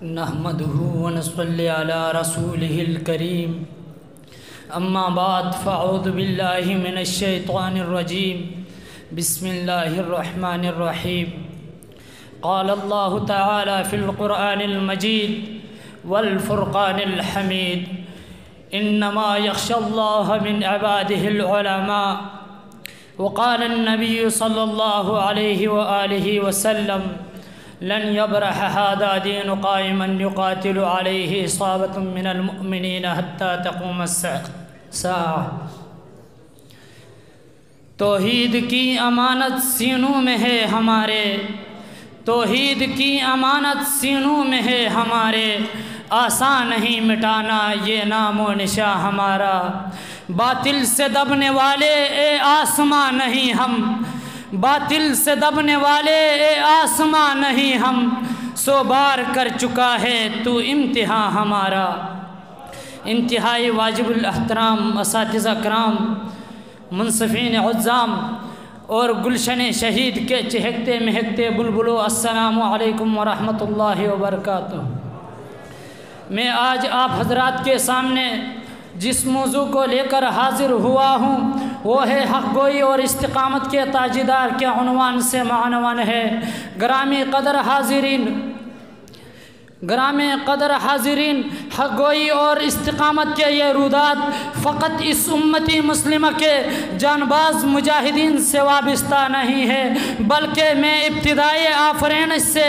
نحمده ونصلي على رسوله الكريم اما بعد فاعوذ بالله من الشيطان الرجيم بسم الله الرحمن الرحيم قال الله تعالى في القرآن المجيد والفرقان الحميد انما يخشى الله من عباده العلماء وقال النبي صلى الله عليه وآله وسلم لن يبرح هذا دين قائما يقاتل عليه إصابة من المؤمنين حتى تقوم الساعة۔ توحید کی امانت سینوں میں ہے ہمارے، توحید کی امانت سینوں میں ہے ہمارے، آسان نہیں مٹانا یہ نام و نشاں ہمارا۔ باطل سے دبنے والے اے آسماں نہیں ہم، باطل سے دبنے والے اے آسماں نہیں ہم، سو بار کر چکا ہے تو امتحان ہمارا۔ انتہائی واجب الاحترام اساتذہ کرام، منصفین عظام اور گلشن شہید کے چہکتے مہکتے بلبلو، السلام علیکم ورحمۃ اللہ وبرکاتہ۔ میں آج آپ حضرات کے سامنے جس موضوع کو لے کر حاضر ہوا ہوں وہ ہے حق گوئی اور استقامت کے تاجدار کے عنوان سے معنون ہے۔ گرامی قدر حاضرین، گرامی قدر حاضرین، حق گوئی اور استقامت کے یہ رودات فقط اس امتی مسلمہ کے جانباز مجاہدین سے وابستہ نہیں ہے، بلکہ میں ابتدائی آفرینش سے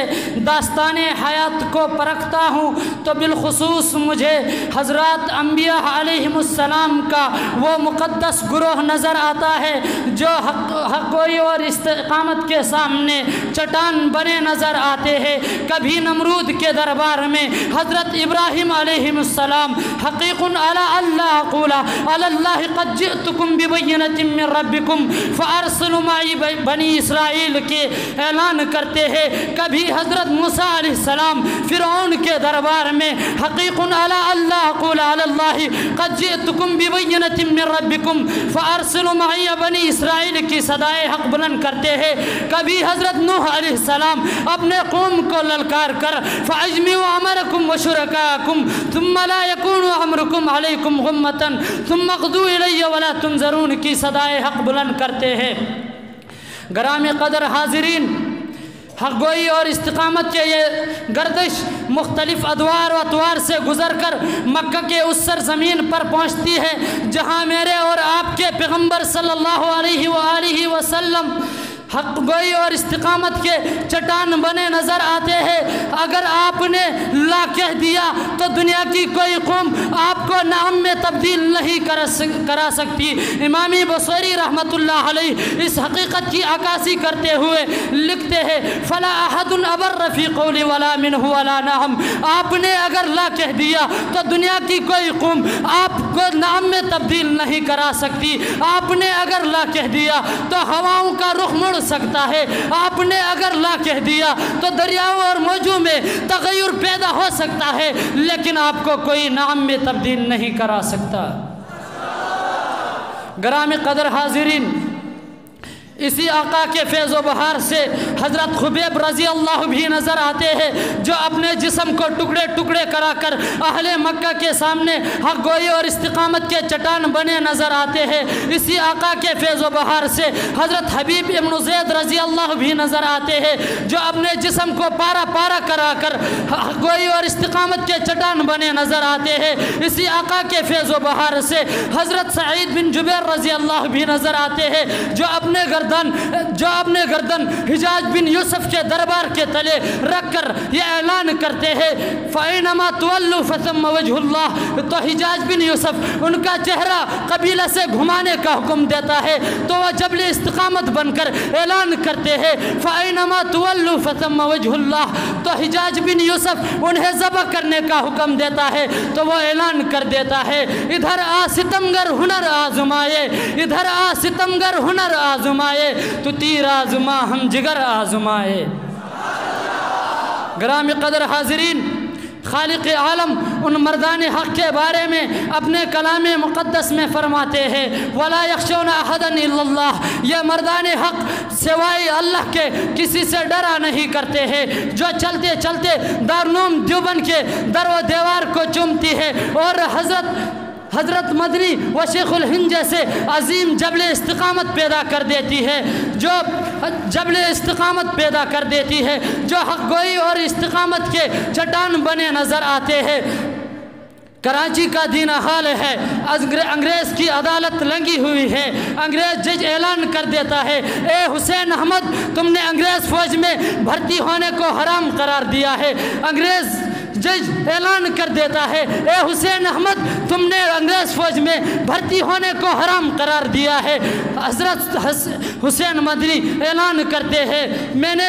داستان حیات کو پرکھتا ہوں تو بالخصوص مجھے حضرات انبیاء علیہم السلام کا وہ مقدس گروہ نظر آتا ہے جو حق گوئی اور استقامت کے سامنے چٹان بنے نظر آتے ہیں۔ کبھی نمرود کے دربار میں حضرت ابراہیم علیہ السلام حقیق علی اللہ اقول علی اللہ قد جئتکم ببینۃ من ربکم فارسلوا معی بنی اسرائیل کے اعلان کرتے ہیں۔ کبھی حضرت موسیٰ علیہ السلام فرعون کے دربار میں حقیق علی اللہ اقول علی اللہ قد جئتکم ببینۃ من ربکم فارسلوا معی بنی اسرائیل کی صدائے حق بلند کرتے ہیں۔ کبھی حضرت نوح علیہ السلام اپنے قوم کو للکار کر فاجمعوا امرکم وشرکاکم ثم لا یکون امرکم علیکم غمۃ ثم اقضوا الی ولا تنظرون کی صدائے حق بلند کرتے ہیں۔ گرامی قدر حاضرین، حق گوئی اور استقامت کے یہ گردش مختلف ادوار و اطوار سے گزر کر مکہ کے اس سرزمین پر پہنچتی ہے جہاں میرے اور آپ کے پیغمبر صلی اللہ علیہ وآلہ وسلم حق گوئی اور استقامت کے چٹان بنے نظر آتے ہیں۔ اگر آپ نے لا کہہ دیا تو دنیا کی کوئی قوم آپ کو نام میں تبدیل نہیں کرا سکتی۔ امام بصری رحمۃ اللہ علیہ اس حقیقت کی عکاسی کرتے ہوئے لکھتے ہیں فلا احد ابر فی قول ولا منہ ولا نعم۔ آپ نے اگر لا کہہ دیا تو دنیا کی کوئی قوم آپ کو نام میں تبدیل نہیں کرا سکتی۔ آپ نے اگر لا کہہ دیا تو ہواؤں کا رخ مڑ سکتا ہے۔ آپ نے اگر لا کہہ دیا تو دریاؤں اور موجوں میں تغیر پیدا ہو سکتا ہے، لیکن آپ کو کوئی نام میں تبدیل نہیں کرا سکتا۔ گرامی قدر حاضرین، اسی آقا کے فیض و بہار سے حضرت خبیب رضی اللہ بھی نظر آتے ہیں جو اپنے جسم کو ٹکڑے ٹکڑے کرا کر اہل مکہ کے سامنے حق گوئی اور استقامت کے چٹان بنے نظر آتے ہیں۔ اسی آقا کے فیض و بہار سے حضرت حبیب ابن زید رضی اللہ بھی نظر آتے ہیں جو اپنے جسم کو پارا پارا کرا کر حق گوئی اور استقامت کے چٹان بنے نظر آتے ہیں۔ اسی آقا کے فیض و بہار سے حضرت سعید بن جبیر رضی اللہ بھی نظر آتے ہیں جو اپنے گردن حجاج بن یوسف کے دربار کے تلے رکھ کر یہ اعلان کرتے ہیں فَإِنَمَا تُوَلُّوا فَثَمَّ وَجْهُ اللَّهِ۔ تو حجاج بن یوسف ان کا چہرہ قبیلہ سے گھمانے کا حکم دیتا ہے تو وہ جبل استقامت بن کر اعلان کرتے ہیں فَإِنَمَا تُوَلُّوا فَثَمَّ وَجْهُ اللَّهِ۔ تو حجاج بن یوسف انہیں ذبح کرنے کا حکم دیتا ہے تو وہ اعلان کر دیتا ہے ادھر آ ستمگر ہنر آزمائے، ادھر آ ستمگر ہنر آزمائے، تو تیر آزما ہم جگر آزمائے۔ گرامی قدر حاضرین، خالق عالم ان مردان حق کے بارے میں اپنے کلام مقدس میں فرماتے ہیں وَلَا يَخْشَوْنَ أَحَدًا إِلَّا اللَّهِ، یہ مردان حق سوائے اللہ کے کسی سے ڈرا نہیں کرتے ہیں، جو چلتے چلتے دارالعلوم دیوبند کے در و دیوار کو چومتی ہے اور حضرت مدنی و شیخ الہند جیسے عظیم جبل استقامت پیدا کر دیتی ہے، جو جبل استقامت پیدا کر دیتی ہے، جو حق گوئی اور استقامت کے چٹان بنے نظر آتے ہیں۔ کراچی کا دین حال ہے، انگریز کی عدالت لنگی ہوئی ہے، انگریز جج اعلان کر دیتا ہے اے حسین احمد تم نے انگریز فوج میں بھرتی ہونے کو حرام قرار دیا ہے، انگریز جج اعلان کر دیتا ہے اے حسین احمد تم نے انگریز فوج میں بھرتی ہونے کو حرام قرار دیا ہے۔ حضرت حسین مدنی اعلان کرتے ہیں میں نے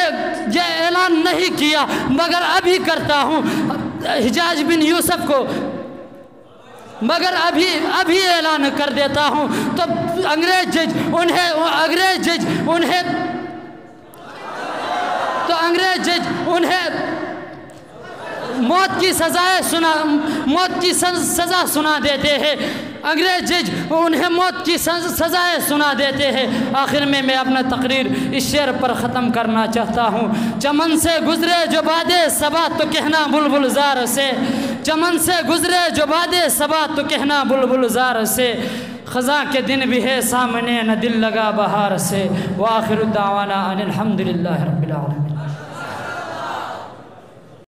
یہ اعلان نہیں کیا مگر ابھی کرتا ہوں حجاج بن یوسف کو، مگر ابھی اعلان کر دیتا ہوں۔ تو انگریز جج انہیں موت کی سزا سنا دیتے ہیں، انگریز جج انہیں موت کی سزائیں سنا دیتے ہیں۔ آخر میں اپنا تقریر اس شعر پر ختم کرنا چاہتا ہوں، چمن سے گزرے جو بادِ صبا تو کہنا بلبل زار سے، چمن سے گزرے جو بادِ صبا تو کہنا بلبل زار سے، خزاں کے دن بھی ہے سامنے نہ دل لگا بہار سے، وآخر دعوانا ان الحمدللہ رب العالمین۔